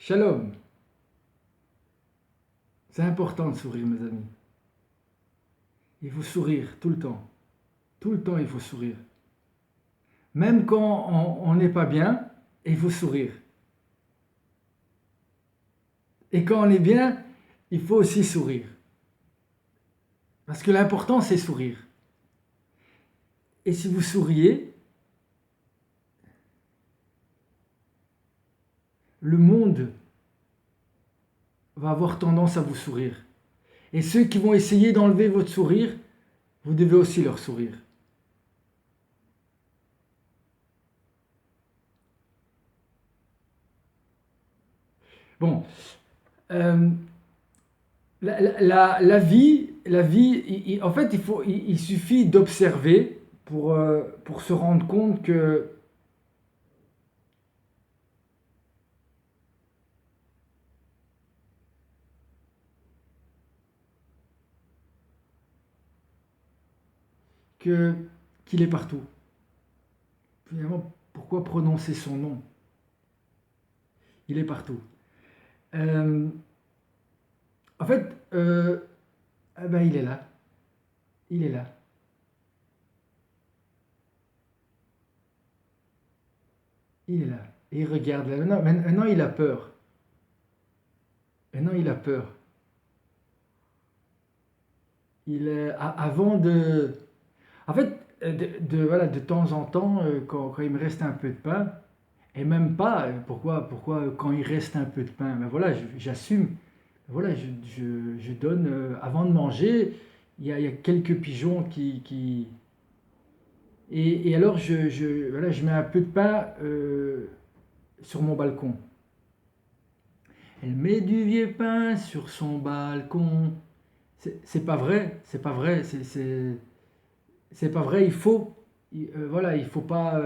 Shalom. C'est important de sourire, mes amis. Il faut sourire tout le temps. Tout le temps, il faut sourire. Même quand on n'est pas bien, il faut sourire. Et quand on est bien, il faut aussi sourire. Parce que l'important, c'est sourire. Et si vous souriez, le monde va avoir tendance à vous sourire. Et ceux qui vont essayer d'enlever votre sourire, vous devez aussi leur sourire. Bon, la vie, en fait, il suffit d'observer pour se rendre compte qu'il est partout. Finalement, pourquoi prononcer son nom? Il est partout. En fait, il est là. Il est là. Il est là. Et il regarde là. Maintenant, il a peur. Maintenant, il a peur. Avant de... En fait, de temps en temps, quand il me reste un peu de pain, et même pas, pourquoi quand il reste un peu de pain, ben voilà, j'assume, voilà, je donne, avant de manger, il y a quelques pigeons et alors voilà, je mets un peu de pain sur mon balcon. Elle met du vieux pain sur son balcon. C'est pas vrai, c'est pas vrai, c'est pas vrai, voilà, il faut pas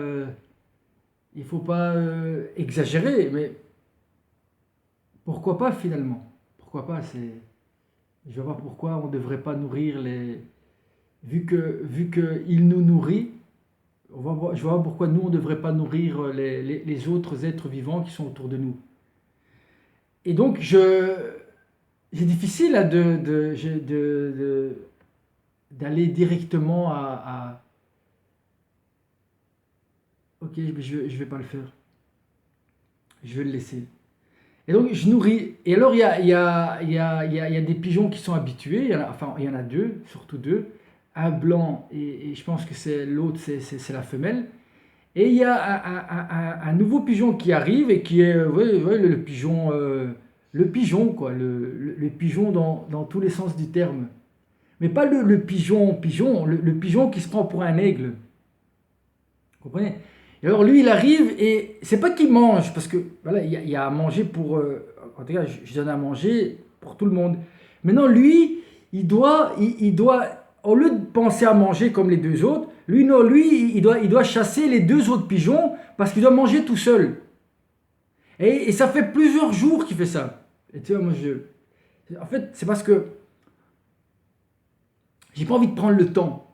exagérer, mais pourquoi pas finalement? Pourquoi pas? Je vois pas pourquoi on ne devrait pas nourrir les... Vu que il nous nourrit, je vois pas pourquoi nous on ne devrait pas nourrir les autres êtres vivants qui sont autour de nous. Et donc c'est difficile là, d'aller directement à... Ok, je vais pas le faire. Je vais le laisser. Et donc je nourris. Et alors il y a des pigeons qui sont habitués. Il y en a deux, surtout deux. Un blanc et je pense que c'est l'autre, c'est la femelle. Et il y a un nouveau pigeon qui arrive et qui est ouais, le pigeon quoi, le pigeon dans tous les sens du terme. Mais pas le pigeon, le pigeon qui se prend pour un aigle. Vous comprenez? Et alors lui, il arrive et c'est pas qu'il mange, parce que voilà, il y a à manger pour... en tout cas, je donne à manger pour tout le monde. Maintenant, lui, il doit, au lieu de penser à manger comme les deux autres, lui, non, lui, il doit chasser les deux autres pigeons parce qu'il doit manger tout seul. Et ça fait plusieurs jours qu'il fait ça. Et tu vois, en fait, c'est parce que j'ai pas envie de prendre le temps.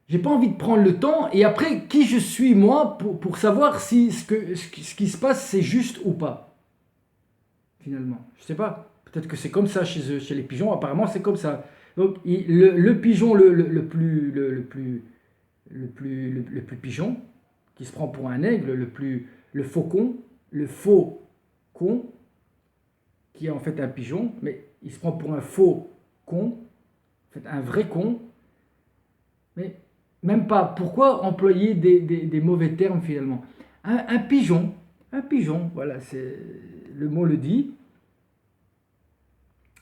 J'ai pas envie de prendre le temps et après qui je suis moi pour savoir si ce qui se passe c'est juste ou pas. Finalement, je sais pas. Peut-être que c'est comme ça chez eux, chez les pigeons. Apparemment c'est comme ça. Donc le pigeon le plus pigeon qui se prend pour un aigle, le faucon, le faux con qui est en fait un pigeon, mais il se prend pour un faux con, en fait un vrai con, mais même pas. Pourquoi employer des mauvais termes finalement? Un pigeon, voilà, le mot le dit,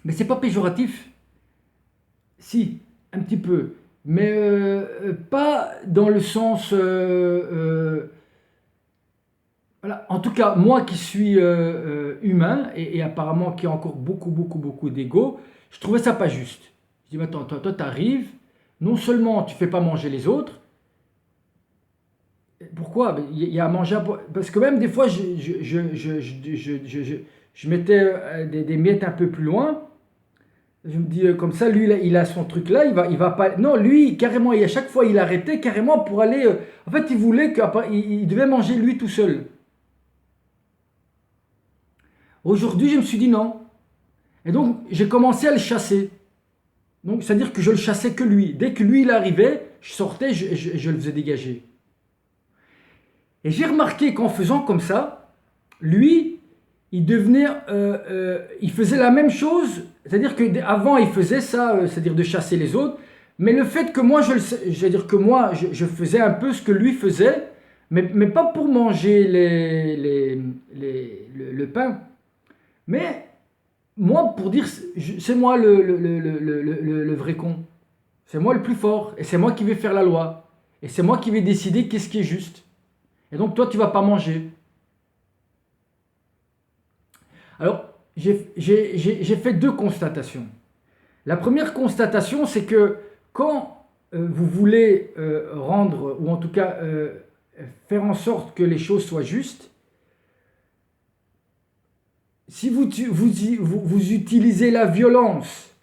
mais c'est pas péjoratif. Si, un petit peu, mais pas dans le sens. Voilà. En tout cas, moi qui suis humain et apparemment qui a encore beaucoup d'ego, je trouvais ça pas juste. Je dis, mais attends, toi t'arrives, non seulement tu fais pas manger les autres, pourquoi? Il y a à manger parce que même des fois je mettais des miettes un peu plus loin. Je me dis comme ça, lui il a son truc là, il va pas. Non, lui carrément, et à chaque fois il arrêtait carrément pour aller. En fait, il voulait qu'il devait manger lui tout seul. Aujourd'hui, je me suis dit non. Et donc, j'ai commencé à le chasser. Donc, c'est-à-dire que je le chassais que lui. Dès que lui, il arrivait, je sortais, je le faisais dégager. Et j'ai remarqué qu'en faisant comme ça, lui, il devenait, il faisait la même chose. C'est-à-dire qu'avant, il faisait ça, c'est-à-dire de chasser les autres. Mais le fait que moi, je faisais un peu ce que lui faisait, mais pas pour manger le pain. Mais moi, pour dire, c'est moi le vrai con. C'est moi le plus fort. Et c'est moi qui vais faire la loi. Et c'est moi qui vais décider qu'est-ce qui est juste. Et donc, toi, tu ne vas pas manger. Alors, j'ai fait deux constatations. La première constatation, c'est que quand vous voulez rendre, ou en tout cas faire en sorte que les choses soient justes, si vous utilisez la violence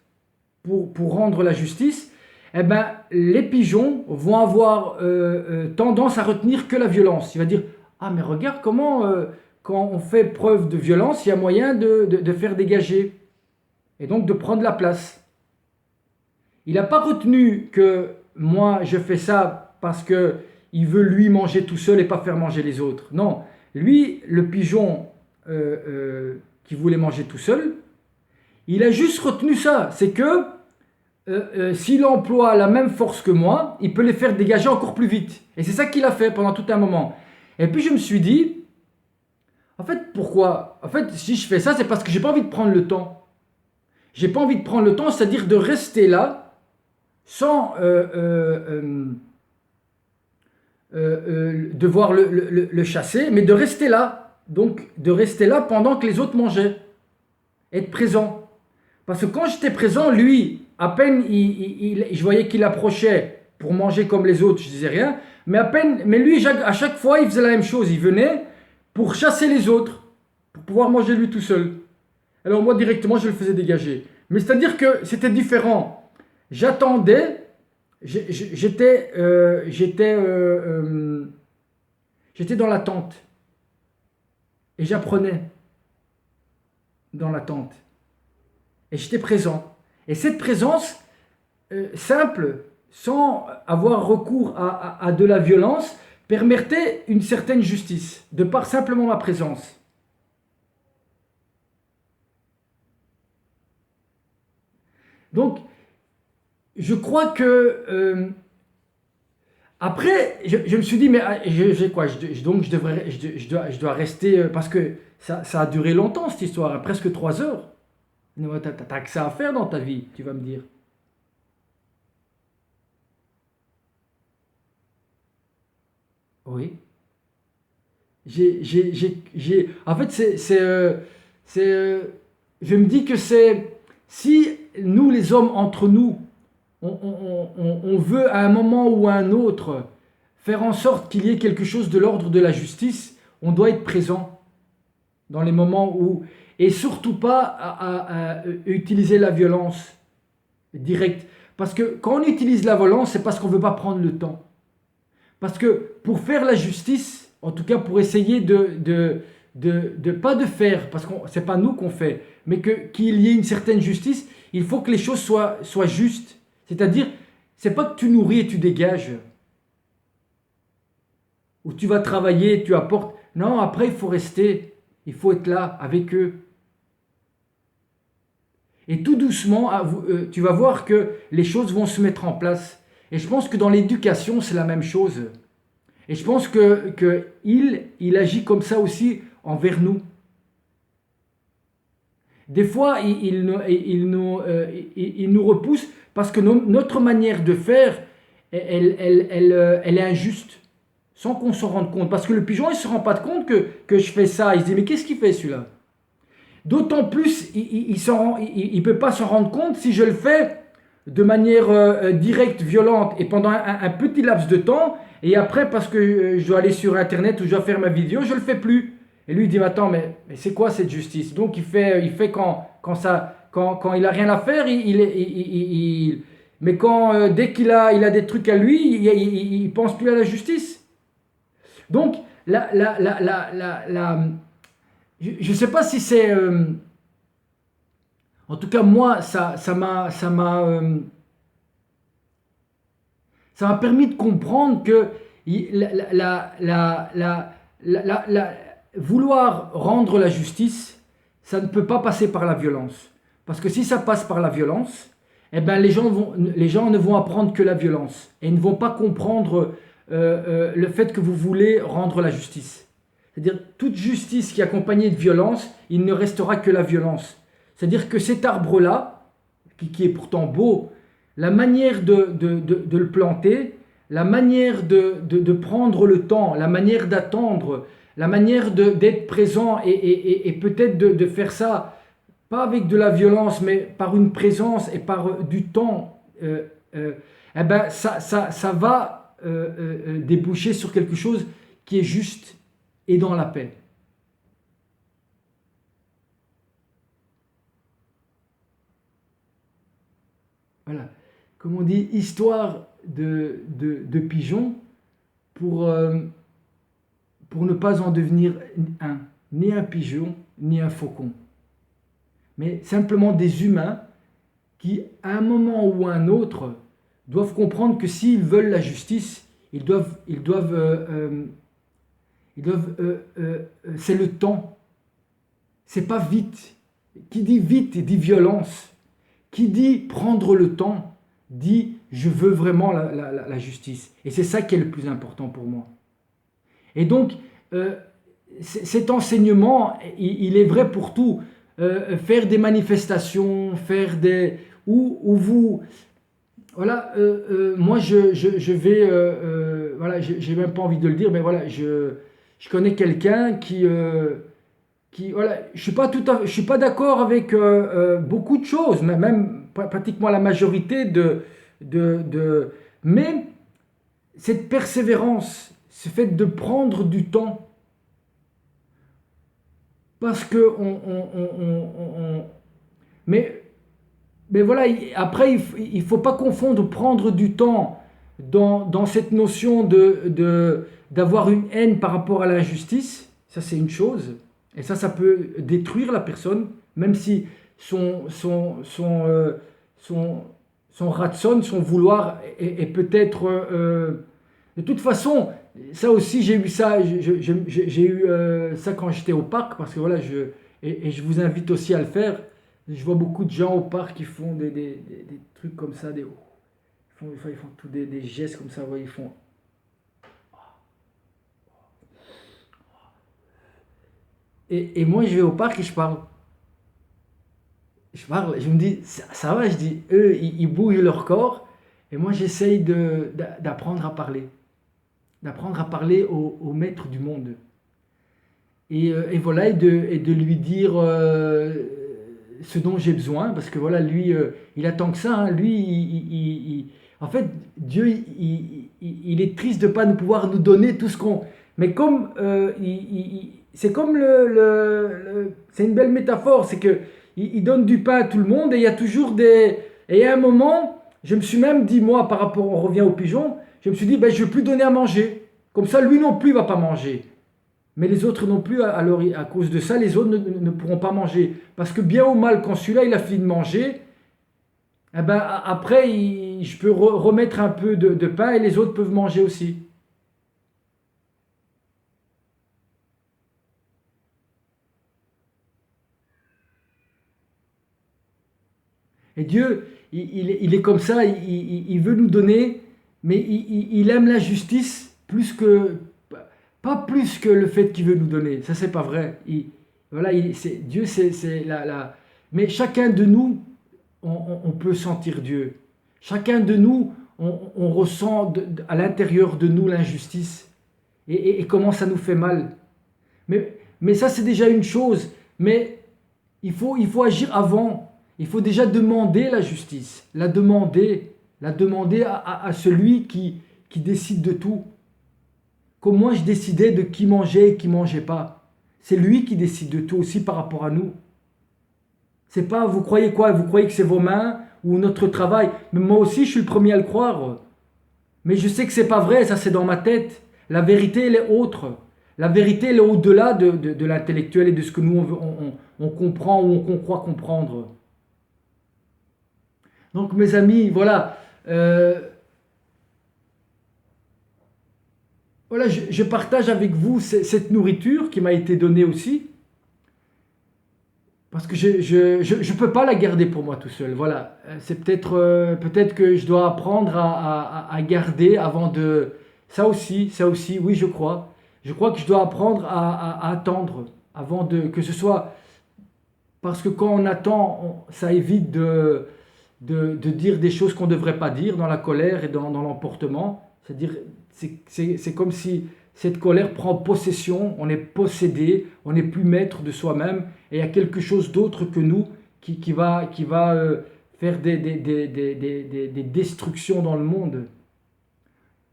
pour rendre la justice, eh ben, les pigeons vont avoir tendance à retenir que la violence. Il va dire, ah mais regarde comment, quand on fait preuve de violence, il y a moyen de faire dégager, et donc de prendre la place. Il n'a pas retenu que moi je fais ça parce qu'il veut lui manger tout seul et pas faire manger les autres. Non, lui, le pigeon qui voulait manger tout seul, il a juste retenu ça. C'est que s'il emploie la même force que moi, il peut les faire dégager encore plus vite. Et c'est ça qu'il a fait pendant tout un moment. Et puis je me suis dit, en fait, pourquoi? En fait, si je fais ça, c'est parce que j'ai pas envie de prendre le temps. J'ai pas envie de prendre le temps, c'est-à-dire de rester là, sans devoir le chasser, mais de rester là. Donc, de rester là pendant que les autres mangeaient. Être présent. Parce que quand j'étais présent, lui, à peine je voyais qu'il approchait pour manger comme les autres, je disais rien. Mais lui, à chaque fois, il faisait la même chose. Il venait pour chasser les autres, pour pouvoir manger lui tout seul. Alors moi, directement, je le faisais dégager. Mais c'est-à-dire que c'était différent. J'attendais, j'étais dans l'attente. Et j'apprenais dans l'attente. Et j'étais présent. Et cette présence simple, sans avoir recours à de la violence, permettait une certaine justice, de par simplement ma présence. Donc, je crois que après, je me suis dit, mais j'ai quoi? Donc, je dois rester, parce que ça a duré longtemps cette histoire, hein, presque 3 heures. T'as que ça à faire dans ta vie, tu vas me dire. Oui. En fait, je me dis que si nous, les hommes, entre nous, on veut à un moment ou à un autre faire en sorte qu'il y ait quelque chose de l'ordre de la justice, on doit être présent dans les moments où... Et surtout pas à utiliser la violence directe. Parce que quand on utilise la violence, c'est parce qu'on ne veut pas prendre le temps. Parce que pour faire la justice, en tout cas pour essayer pas de faire, parce que ce n'est pas nous qu'on fait, mais qu'il y ait une certaine justice, il faut que les choses soient justes. C'est-à-dire, c'est pas que tu nourris et tu dégages, ou tu vas travailler, tu apportes. Non, après il faut rester, il faut être là avec eux. Et tout doucement, tu vas voir que les choses vont se mettre en place. Et je pense que dans l'éducation, c'est la même chose. Et je pense qu'il agit comme ça aussi envers nous. Des fois, il nous repousse parce que notre manière de faire, elle est injuste, sans qu'on s'en rende compte. Parce que le pigeon, il ne se rend pas compte que je fais ça. Il se dit, mais qu'est-ce qu'il fait celui-là? D'autant plus, il ne peut pas s'en rendre compte si je le fais de manière directe, violente, et pendant un petit laps de temps, et après, parce que je dois aller sur Internet ou je dois faire ma vidéo, je ne le fais plus. Et lui, il dit, mais attends, mais c'est quoi cette justice? Donc, il fait quand il n'a rien à faire, mais dès qu'il a des trucs à lui, il ne pense plus à la justice. Donc, je ne sais pas si c'est... en tout cas, moi, ça m'a permis de comprendre que vouloir rendre la justice, ça ne peut pas passer par la violence. Parce que si ça passe par la violence, eh ben les gens ne vont apprendre que la violence et ne vont pas comprendre le fait que vous voulez rendre la justice. C'est-à-dire, toute justice qui est accompagnée de violence, il ne restera que la violence. C'est-à-dire que cet arbre-là, qui est pourtant beau, la manière de le planter, la manière de prendre le temps, la manière d'attendre, la manière d'être présent et peut-être de faire ça, pas avec de la violence, mais par une présence et par du temps, eh ben ça va déboucher sur quelque chose qui est juste et dans la paix. Voilà. Comme on dit, histoire de pigeon pour ne pas en devenir ni un pigeon, ni un faucon. Mais simplement des humains qui, à un moment ou à un autre, doivent comprendre que s'ils veulent la justice, c'est le temps. C'est pas vite. Qui dit vite dit violence. Qui dit prendre le temps dit je veux vraiment la justice. Et c'est ça qui est le plus important pour moi. Et donc, cet enseignement, il est vrai pour tout. Faire des manifestations, faire des... Où vous... Voilà, moi je vais... voilà, j'ai même pas envie de le dire, mais voilà, je connais quelqu'un qui voilà, je suis pas d'accord avec beaucoup de choses, même pratiquement la majorité mais cette persévérance, ce fait de prendre du temps, parce que mais voilà, après il faut pas confondre prendre du temps dans cette notion d'avoir une haine par rapport à l'injustice, ça c'est une chose. Et ça peut détruire la personne, même si son ratson, son vouloir est peut-être... de toute façon, ça aussi, j'ai eu ça, j'ai eu ça quand j'étais au parc, parce que voilà, et je vous invite aussi à le faire. Je vois beaucoup de gens au parc qui font des trucs comme ça, ils font tous des gestes comme ça, ils font... Et moi, je vais au parc et je parle. Je me dis, ça va, je dis, eux, ils bougent leur corps, et moi, j'essaye d'apprendre à parler. D'apprendre à parler au maître du monde. Et voilà, et de lui dire ce dont j'ai besoin, parce que voilà, lui, il attend que ça. Hein. Lui, en fait, Dieu, il est triste de ne pas pouvoir nous donner tout ce qu'on... Mais comme c'est comme c'est une belle métaphore, c'est que il donne du pain à tout le monde et il y a toujours des... Et à un moment, je me suis même dit, moi, par rapport, on revient aux pigeons, je me suis dit, ben, je ne vais plus donner à manger. Comme ça, lui non plus ne va pas manger. Mais les autres non plus, alors à cause de ça, les autres ne pourront pas manger. Parce que bien ou mal, quand celui-là, il a fini de manger, eh ben, après, je peux remettre un peu de pain et les autres peuvent manger aussi. Et Dieu, il est comme ça, il veut nous donner, mais il aime la justice pas plus que le fait qu'il veut nous donner. Ça, c'est pas vrai. Voilà, Dieu, c'est mais chacun de nous, on peut sentir Dieu. Chacun de nous, on ressent à l'intérieur de nous l'injustice. Et comment ça nous fait mal. Mais ça, c'est déjà une chose. Mais il faut agir avant. Il faut déjà demander la justice, la demander à celui qui décide de tout. Comme moi, je décidais de qui mangeait et qui mangeait pas. C'est lui qui décide de tout aussi par rapport à nous. C'est pas, vous croyez quoi? Vous croyez que c'est vos mains ou notre travail? Mais moi aussi, je suis le premier à le croire. Mais je sais que c'est pas vrai, ça c'est dans ma tête. La vérité, elle est autre. La vérité, elle est au-delà de l'intellectuel et de ce que nous, on comprend ou on croit comprendre. Donc, mes amis, voilà. Voilà, je partage avec vous cette nourriture qui m'a été donnée aussi. Parce que je peux pas la garder pour moi tout seul. Voilà. C'est peut-être que je dois apprendre à garder avant de... ça aussi, oui, je crois. Je crois que je dois apprendre à attendre avant que ce soit... Parce que quand on attend, ça évite de dire des choses qu'on ne devrait pas dire dans la colère et dans l'emportement. C'est-à-dire, c'est comme si cette colère prend possession, on est possédé, on n'est plus maître de soi-même, et il y a quelque chose d'autre que nous qui va faire des destructions dans le monde.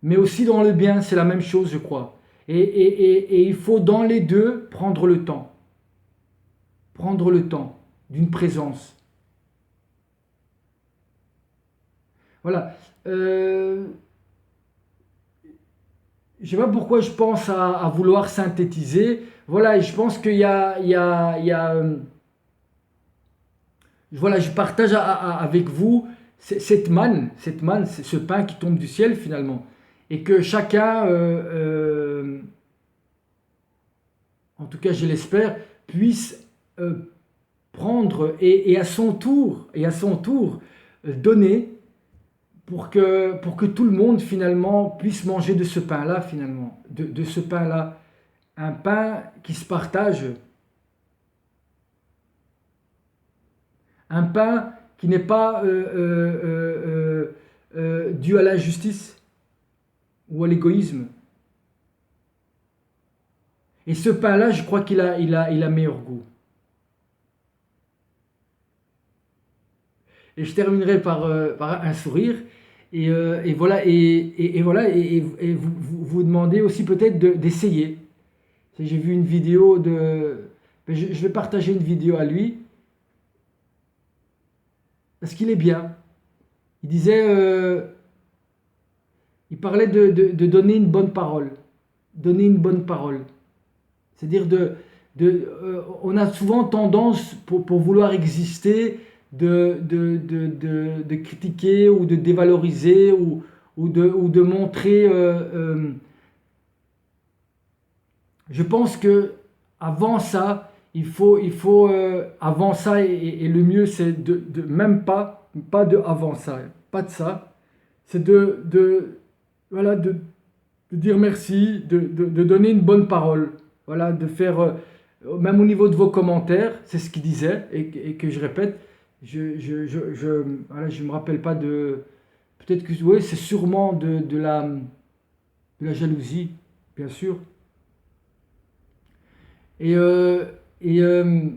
Mais aussi dans le bien, c'est la même chose, je crois. Et il faut dans les deux prendre le temps. Prendre le temps d'une présence. Voilà. Je ne sais pas pourquoi je pense à vouloir synthétiser. Voilà, et je pense qu'il voilà, je partage avec vous cette manne, c'est ce pain qui tombe du ciel finalement. Et que chacun, en tout cas je l'espère, puisse prendre et à son tour, donner pour que tout le monde finalement puisse manger de ce pain-là finalement, de ce pain-là, un pain qui se partage, un pain qui n'est pas dû à l'injustice ou à l'égoïsme. Et ce pain-là, je crois qu'il a meilleur goût. Et je terminerai par un sourire. Et voilà, et vous demandez aussi peut-être d'essayer. J'ai vu une vidéo je vais partager une vidéo à lui, parce qu'il est bien. Il disait, il parlait de donner une bonne parole. Donner une bonne parole. C'est-à-dire on a souvent tendance, pour vouloir exister, de critiquer ou de dévaloriser ou de montrer. Je pense que avant ça, avant ça et le mieux c'est même pas de avant ça, pas de ça, c'est voilà de dire merci, de donner une bonne parole, voilà, de faire même au niveau de vos commentaires, c'est ce qu'il disait et que je répète. Voilà, je me rappelle pas de... Peut-être que oui, c'est sûrement de la jalousie, bien sûr. Et, euh, et, euh,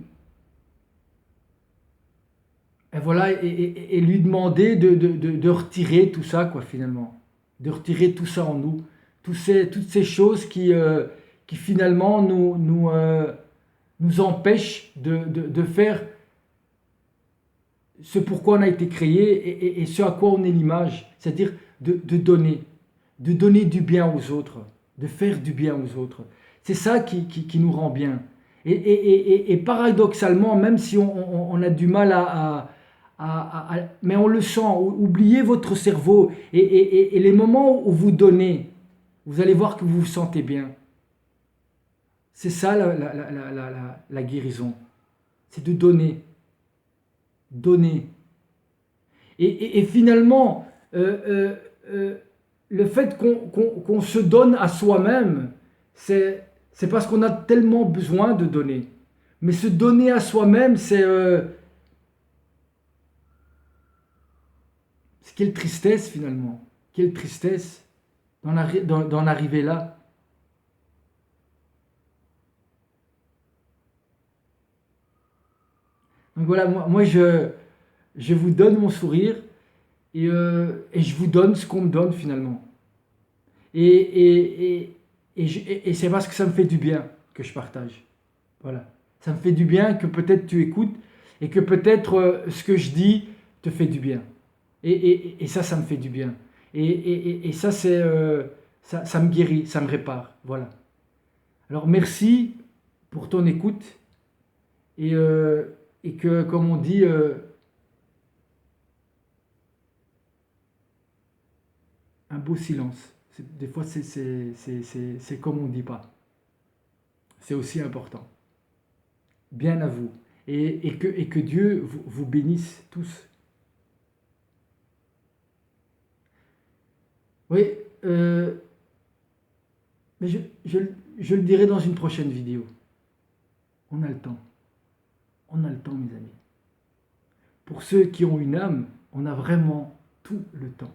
et voilà, et lui demander de retirer tout ça, quoi, finalement. De retirer tout ça en nous. Toutes ces choses qui finalement nous empêchent de faire ce pourquoi on a été créé et ce à quoi on est l'image, c'est-à-dire de donner du bien aux autres, de faire du bien aux autres. C'est ça qui nous rend bien. Et paradoxalement, même si on a du mal mais on le sent, oubliez votre cerveau et les moments où vous donnez, vous allez voir que vous vous sentez bien. C'est ça la guérison, c'est de donner. Donner. Et finalement, le fait qu'on se donne à soi-même, c'est parce qu'on a tellement besoin de donner. Mais se donner à soi-même, quelle tristesse finalement. Quelle tristesse d'en arriver là. Donc voilà, moi je vous donne mon sourire et je vous donne ce qu'on me donne finalement. Et c'est parce que ça me fait du bien que je partage. Voilà. Ça me fait du bien que peut-être tu écoutes et que peut-être ce que je dis te fait du bien. Et ça me fait du bien. Et ça, ça me guérit, ça me répare. Voilà. Alors merci pour ton écoute et que, comme on dit, un beau silence. Des fois, c'est comme on ne dit pas. C'est aussi important. Bien à vous. Et que Dieu vous bénisse tous. Oui, euh, mais je le dirai dans une prochaine vidéo. On a le temps. On a le temps, mes amis. Pour ceux qui ont une âme, on a vraiment tout le temps.